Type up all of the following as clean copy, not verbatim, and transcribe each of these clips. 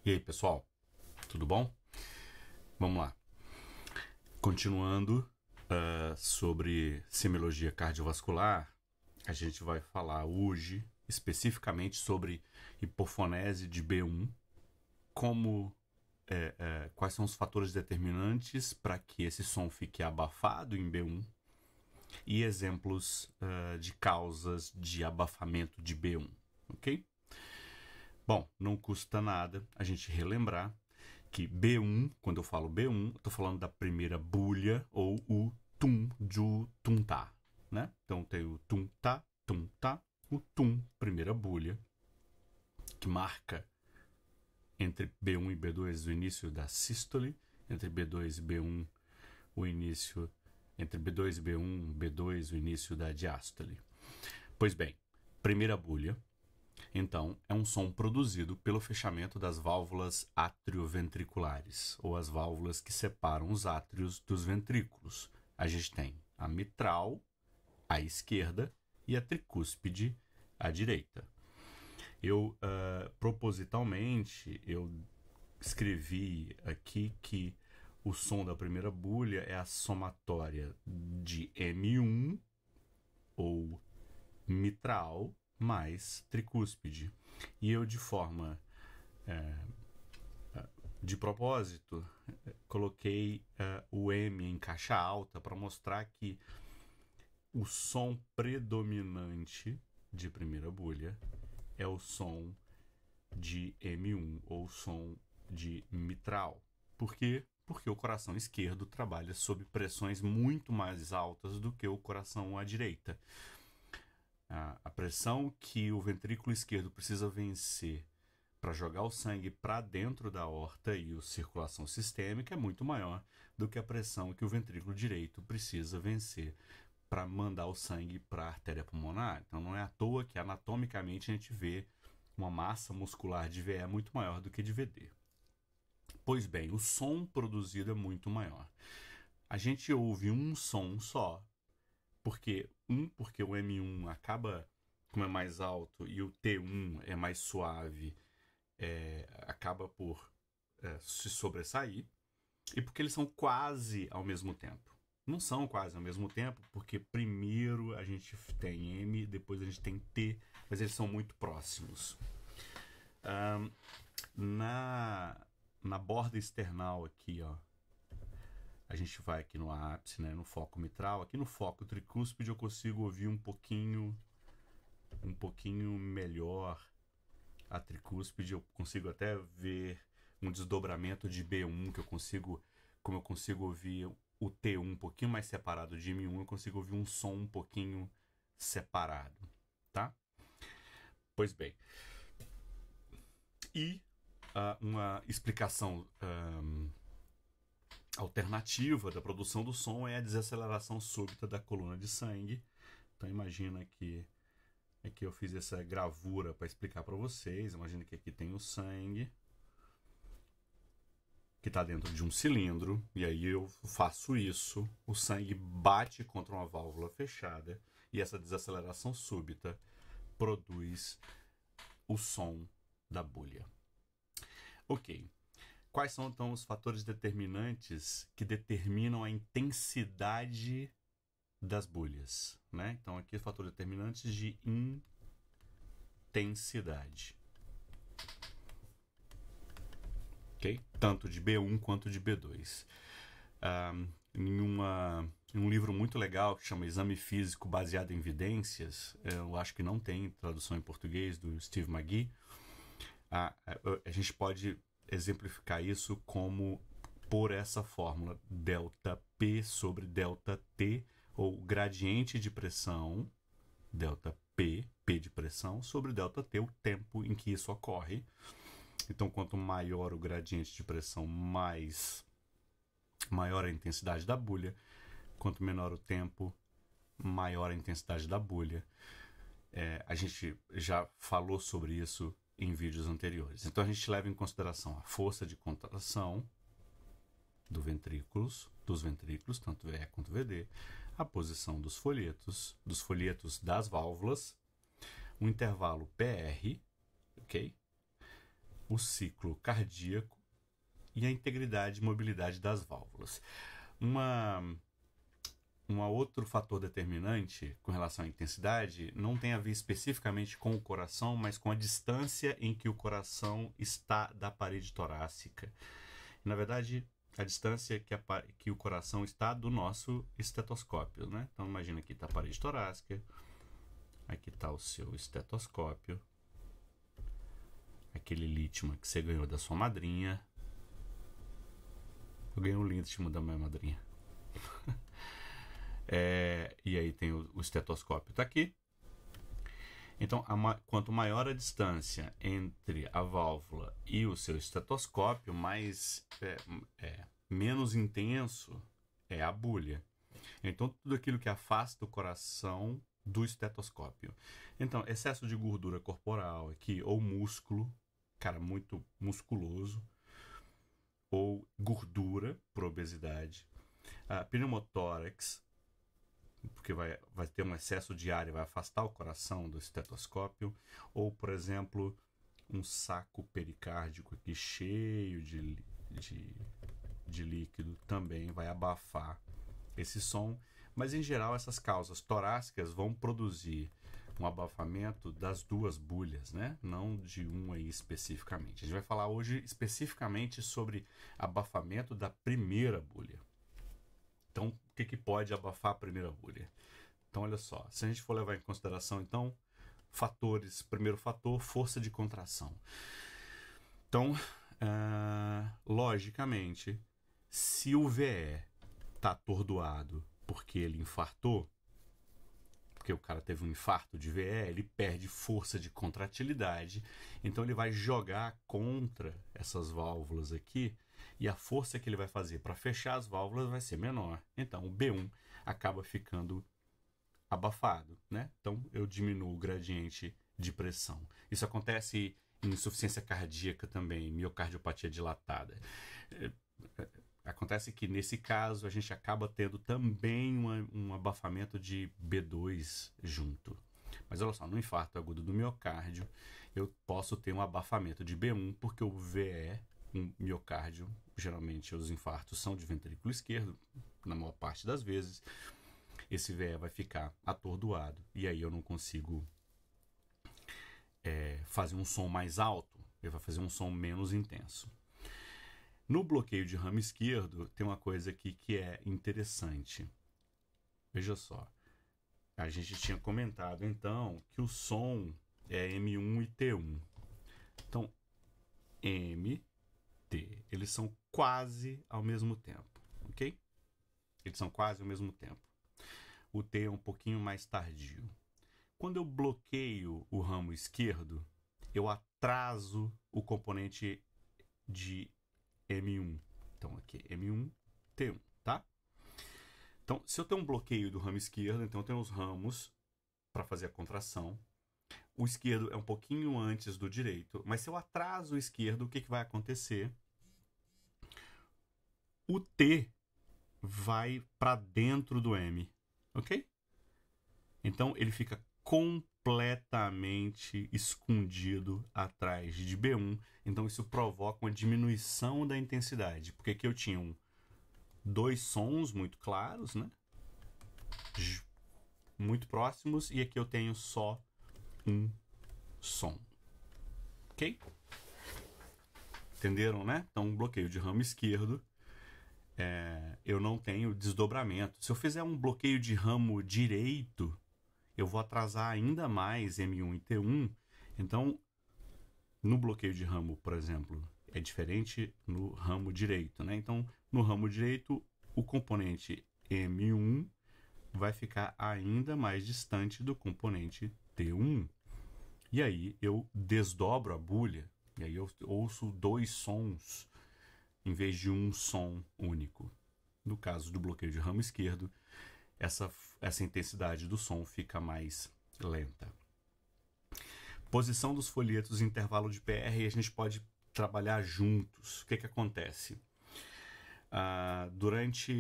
E aí, pessoal? Tudo bom? Vamos lá. Continuando sobre semiologia cardiovascular, a gente vai falar hoje especificamente sobre hipofonese de B1, quais são os fatores determinantes para que esse som fique abafado em B1 e exemplos de causas de abafamento de B1, ok? Bom, não custa nada a gente relembrar que B1, quando eu falo B1, eu estou falando da primeira bulha ou o tum, ju, tum, tá, né? Então tem o tum, tá, o tum, primeira bulha, que marca entre B1 e B2 o início da sístole, entre B2 e B1 o início, entre B2 e B1, B2 o início da diástole. Pois bem, primeira bulha, então, é um som produzido pelo fechamento das válvulas atrioventriculares, ou as válvulas que separam os átrios dos ventrículos. A gente tem a mitral, à esquerda, e a tricúspide, à direita. Propositalmente, eu escrevi aqui que o som da primeira bulha é a somatória de M1, ou mitral, mais tricúspide. E eu, de forma de propósito, coloquei o M em caixa alta para mostrar que o som predominante de primeira bulha é o som de M1, ou som de mitral. Por quê? Porque o coração esquerdo trabalha sob pressões muito mais altas do que o coração à direita. A pressão que o ventrículo esquerdo precisa vencer para jogar o sangue para dentro da aorta e a circulação sistêmica é muito maior do que a pressão que o ventrículo direito precisa vencer para mandar o sangue para a artéria pulmonar. Então não é à toa que anatomicamente a gente vê uma massa muscular de VE muito maior do que de VD. Pois bem, o som produzido é muito maior. A gente ouve um som só, porque o M1 acaba, como é mais alto, e o T1 é mais suave, acaba por se sobressair, e porque eles são quase ao mesmo tempo. Não são quase ao mesmo tempo, porque primeiro a gente tem M, depois a gente tem T, mas eles são muito próximos. Na borda external aqui, ó, a gente vai aqui no ápice, né, no foco mitral. Aqui no foco tricúspide eu consigo ouvir um pouquinho melhor a tricúspide. Eu consigo até ver um desdobramento de B1, como eu consigo ouvir o T1 um pouquinho mais separado de M1, eu consigo ouvir um som um pouquinho separado, tá? Pois bem. E uma explicação alternativa da produção do som é a desaceleração súbita da coluna de sangue. Então imagina que aqui eu fiz essa gravura para explicar para vocês. Imagina que aqui tem o sangue que está dentro de um cilindro, e aí eu faço isso, o sangue bate contra uma válvula fechada e essa desaceleração súbita produz o som da bulha. Ok. Quais são, então, os fatores determinantes que determinam a intensidade das bulhas, né? Então, aqui, fatores determinantes de intensidade. Ok? Tanto de B1 quanto de B2. Em um livro muito legal que chama Exame Físico Baseado em Evidências, eu acho que não tem tradução em português, do Steve McGee, a gente pode exemplificar isso como por essa fórmula delta P sobre delta T, ou gradiente de pressão, delta P, P de pressão, sobre delta T, o tempo em que isso ocorre. Então, quanto maior o gradiente de pressão, maior a intensidade da bulha. Quanto menor o tempo, maior a intensidade da bulha. A gente já falou sobre isso em vídeos anteriores. Então a gente leva em consideração a força de contração dos ventrículos, tanto VE quanto VD, a posição dos folhetos das válvulas, o intervalo PR, ok? o ciclo cardíaco e a integridade e mobilidade das válvulas. Um outro fator determinante com relação à intensidade não tem a ver especificamente com o coração, mas com a distância em que o coração está da parede torácica. Na verdade, a distância que o coração está do nosso estetoscópio, né? Então, imagina aqui está a parede torácica, aqui está o seu estetoscópio, aquele litma que você ganhou da sua madrinha. Eu ganhei um litma da minha madrinha. E aí tem o estetoscópio, está aqui. Então, quanto maior a distância entre a válvula e o seu estetoscópio, menos intenso é a bulha. Então, tudo aquilo que afasta o coração do estetoscópio. Então, excesso de gordura corporal aqui, ou músculo, cara muito musculoso, ou gordura por obesidade, pneumotórax, porque vai ter um excesso de ar e vai afastar o coração do estetoscópio, ou, por exemplo, um saco pericárdico aqui cheio de líquido também vai abafar esse som, mas em geral essas causas torácicas vão produzir um abafamento das duas bulhas, né? Não de uma aí especificamente. A gente vai falar hoje especificamente sobre abafamento da primeira bulha. Então, o que pode abafar a primeira bulha? Então, olha só, se a gente for levar em consideração, então, fatores. Primeiro fator, força de contração. Então, logicamente, se o VE está atordoado porque ele infartou, porque o cara teve um infarto de VE, ele perde força de contratilidade, então ele vai jogar contra essas válvulas aqui, e a força que ele vai fazer para fechar as válvulas vai ser menor. Então o B1 acaba ficando abafado, né? Então eu diminuo o gradiente de pressão. Isso acontece em insuficiência cardíaca também, miocardiopatia dilatada. Acontece que nesse caso a gente acaba tendo também um abafamento de B2 junto. Mas olha só, no infarto agudo do miocárdio, eu posso ter um abafamento de B1 porque o VE, um miocárdio, geralmente os infartos são de ventrículo esquerdo, na maior parte das vezes, esse VE vai ficar atordoado e aí eu não consigo fazer um som mais alto, ele vai fazer um som menos intenso. No bloqueio de ramo esquerdo, tem uma coisa aqui que é interessante. Veja só. A gente tinha comentado, então, que o som é M1 e T1. Então, M, T, eles são quase ao mesmo tempo, ok? Eles são quase ao mesmo tempo. O T é um pouquinho mais tardio. Quando eu bloqueio o ramo esquerdo, eu atraso o componente de M1. Então, aqui, M1, T1, tá? Então, se eu tenho um bloqueio do ramo esquerdo, então eu tenho os ramos para fazer a contração. O esquerdo é um pouquinho antes do direito, mas se eu atraso o esquerdo, o que vai acontecer? O T vai para dentro do M, ok? Então, ele fica completamente escondido atrás de B1. Então, isso provoca uma diminuição da intensidade, porque aqui eu tinha dois sons muito claros, né? Muito próximos, e aqui eu tenho só um som. Ok? Entenderam, né? Então, um bloqueio de ramo esquerdo, eu não tenho desdobramento. Se eu fizer um bloqueio de ramo direito, eu vou atrasar ainda mais M1 e T1. Então, no bloqueio de ramo, por exemplo, é diferente no ramo direito, né? Então, no ramo direito, o componente M1 vai ficar ainda mais distante do componente T1. E aí eu desdobro a bulha, e aí eu ouço dois sons em vez de um som único. No caso do bloqueio de ramo esquerdo, essa intensidade do som fica mais lenta. Posição dos folhetos, intervalo de PR, a gente pode trabalhar juntos. O que acontece? Durante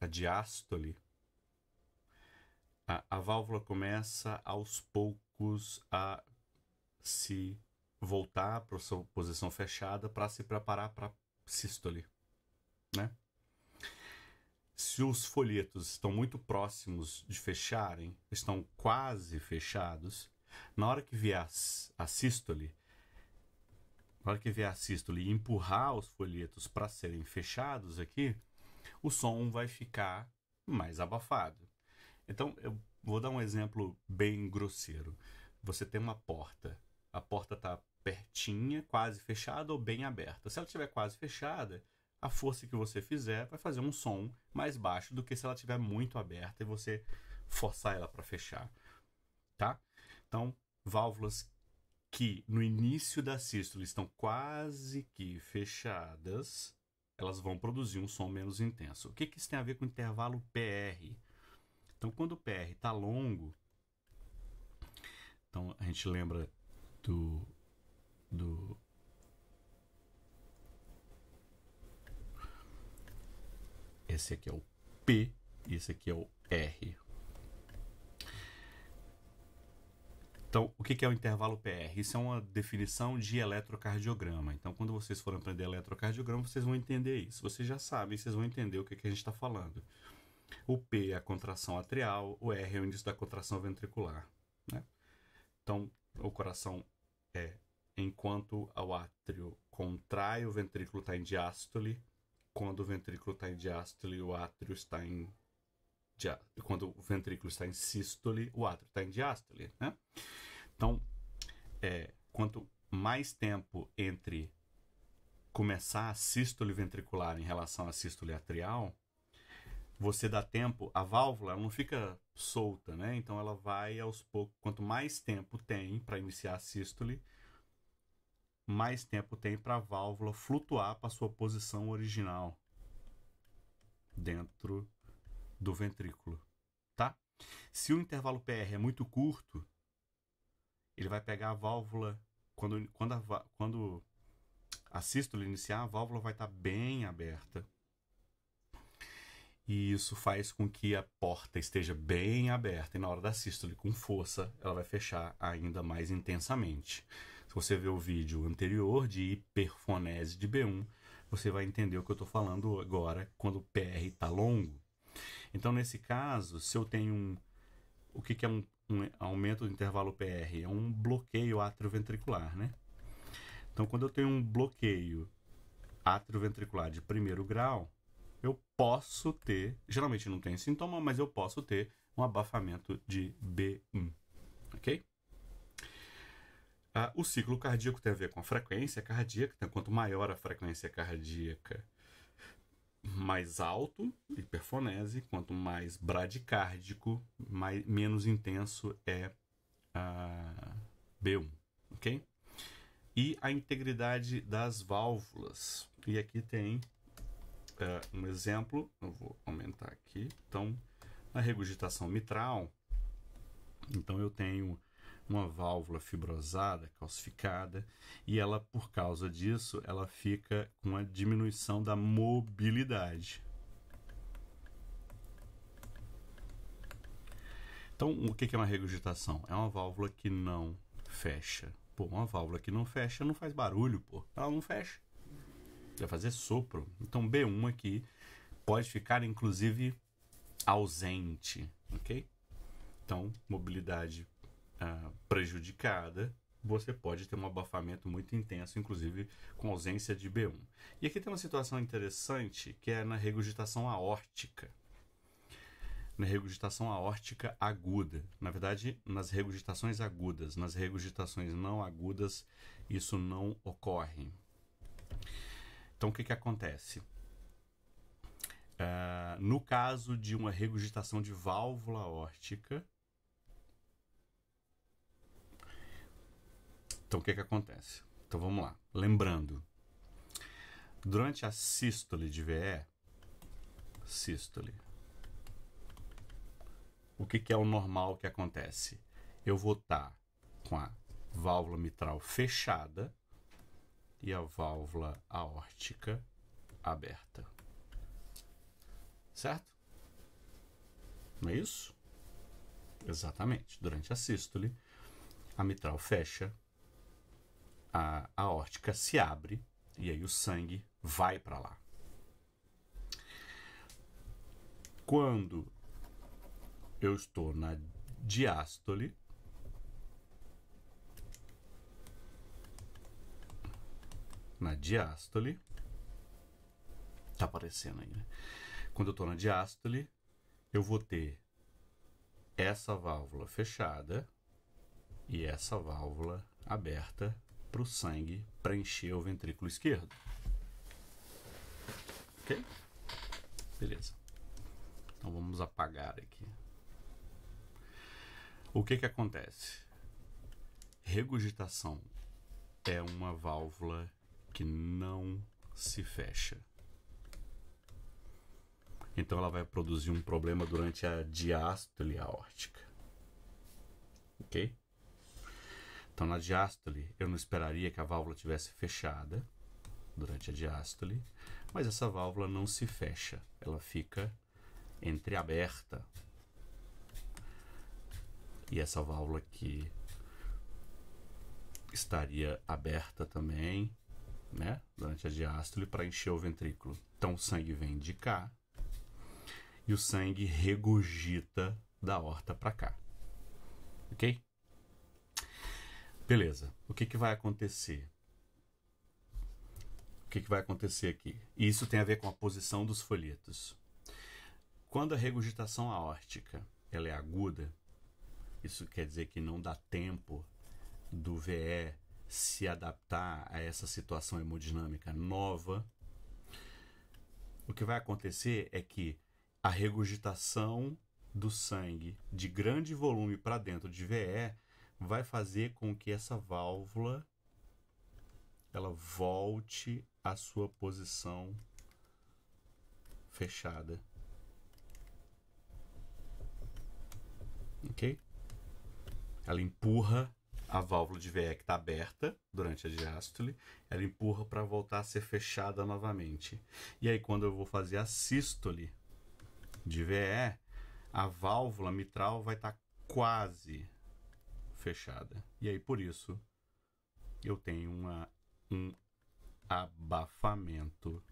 a diástole, a válvula começa aos poucos a se voltar para a sua posição fechada para se preparar para sístole, né? Se os folhetos estão muito próximos de fecharem, estão quase fechados, na hora que vier a sístole, e empurrar os folhetos para serem fechados aqui, o som vai ficar mais abafado. Então, eu vou dar um exemplo bem grosseiro. Você tem uma porta. A porta está pertinha, quase fechada ou bem aberta. Se ela estiver quase fechada, a força que você fizer vai fazer um som mais baixo do que se ela estiver muito aberta e você forçar ela para fechar, tá? Então, válvulas que no início da sístole estão quase que fechadas, elas vão produzir um som menos intenso. O que isso tem a ver com o intervalo PR? Então, quando o PR está longo, então a gente lembra esse aqui é o P e esse aqui é o R. Então, o que é o intervalo PR? Isso é uma definição de eletrocardiograma. Então, quando vocês forem aprender eletrocardiograma, vocês vão entender isso. Vocês já sabem, vocês vão entender o que a gente está falando. O P é a contração atrial, o R é o índice da contração ventricular, né? Então, o coração enquanto o átrio contrai, o ventrículo está em diástole. Quando o ventrículo está em diástole, o átrio está em quando o ventrículo está em sístole, o átrio está em diástole, né? Então, quanto mais tempo entre começar a sístole ventricular em relação à sístole atrial, você dá tempo, a válvula ela não fica solta, né? Então ela vai aos poucos. Quanto mais tempo tem para iniciar a sístole, mais tempo tem para a válvula flutuar para a sua posição original dentro do ventrículo, tá? Se o intervalo PR é muito curto, ele vai pegar a válvula quando a sístole iniciar, a válvula vai estar bem aberta. E isso faz com que a porta esteja bem aberta. E na hora da sístole, com força, ela vai fechar ainda mais intensamente. Se você ver o vídeo anterior de hiperfonese de B1, você vai entender o que eu estou falando agora quando o PR está longo. Então, nesse caso, se eu tenho o que é um aumento do intervalo PR? É um bloqueio atrioventricular, né? Então, quando eu tenho um bloqueio atrioventricular de primeiro grau, eu posso ter, geralmente não tem sintoma, mas eu posso ter um abafamento de B1, ok? O ciclo cardíaco tem a ver com a frequência cardíaca, então quanto maior a frequência cardíaca, mais alto, hiperfonese, quanto mais bradicárdico, menos intenso é B1, ok? E a integridade das válvulas. E aqui tem um exemplo, eu vou aumentar aqui. Então, na regurgitação mitral, então eu tenho uma válvula fibrosada, calcificada, e ela, por causa disso, ela fica com uma diminuição da mobilidade. Então, o que é uma regurgitação? É uma válvula que não fecha. Pô, uma válvula que não fecha não faz barulho, pô. Ela não fecha. Vai fazer sopro. Então, B1 aqui pode ficar, inclusive, ausente, ok? Então, mobilidade prejudicada, você pode ter um abafamento muito intenso, inclusive com ausência de B1. E aqui tem uma situação interessante, que é na regurgitação aórtica. Na regurgitação aórtica aguda. Na verdade, nas regurgitações agudas. Nas regurgitações não agudas, isso não ocorre. Então, o que acontece? No caso de uma regurgitação de válvula aórtica, então o que acontece? Então vamos lá. Lembrando, durante a sístole de VE, o que é o normal que acontece? Eu vou estar com a válvula mitral fechada e a válvula aórtica aberta. Certo? Não é isso? Exatamente. Durante a sístole, a mitral fecha, a aórtica se abre e aí o sangue vai para lá. Quando eu estou na diástole, tá aparecendo aí, né? Quando eu estou na diástole, eu vou ter essa válvula fechada e essa válvula aberta para o sangue preencher o ventrículo esquerdo. Ok? Beleza. Então vamos apagar aqui. O que acontece? Regurgitação é uma válvula que não se fecha. Então ela vai produzir um problema durante a diástole aórtica. Ok? Então na diástole eu não esperaria que a válvula tivesse fechada durante a diástole, mas essa válvula não se fecha, ela fica entreaberta. E essa válvula aqui estaria aberta também, né, durante a diástole para encher o ventrículo. Então o sangue vem de cá e o sangue regurgita da aorta para cá. Ok? Beleza. O que vai acontecer? O que vai acontecer aqui? E isso tem a ver com a posição dos folhetos. Quando a regurgitação aórtica ela é aguda, isso quer dizer que não dá tempo do VE se adaptar a essa situação hemodinâmica nova. O que vai acontecer é que a regurgitação do sangue de grande volume para dentro de VE vai fazer com que essa válvula ela volte à sua posição fechada. Ok? Ela empurra a válvula de VE que está aberta durante a diástole, ela empurra para voltar a ser fechada novamente. E aí quando eu vou fazer a sístole de VE, a válvula mitral vai estar quase fechada. E aí por isso eu tenho um abafamento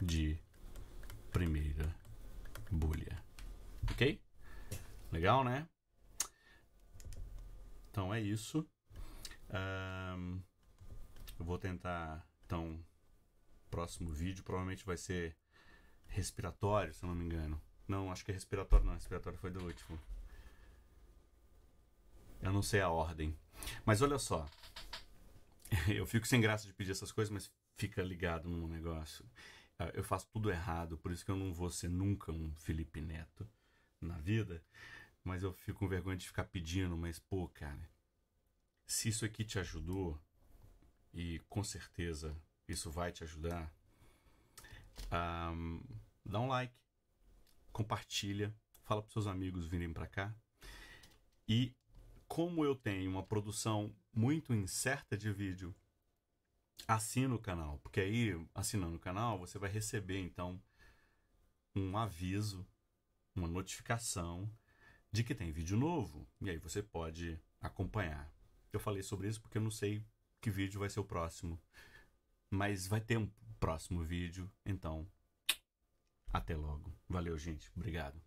de primeira bolha. Ok? Legal, né? Então é isso. Eu vou tentar, então, próximo vídeo provavelmente vai ser respiratório, se eu não me engano. Não, acho que é respiratório não, respiratório foi do último. Eu não sei a ordem. Mas olha só, eu fico sem graça de pedir essas coisas, mas fica ligado num negócio. Eu faço tudo errado, por isso que eu não vou ser nunca um Felipe Neto na vida, mas eu fico com vergonha de ficar pedindo, mas pô, cara, se isso aqui te ajudou, e com certeza isso vai te ajudar, dá um like, compartilha, fala para seus amigos virem para cá. E como eu tenho uma produção muito incerta de vídeo, assina o canal, porque aí, assinando o canal, você vai receber, então, um aviso, uma notificação de que tem vídeo novo. E aí você pode acompanhar. Eu falei sobre isso porque eu não sei que vídeo vai ser o próximo. Mas vai ter um próximo vídeo, então, até logo. Valeu, gente. Obrigado.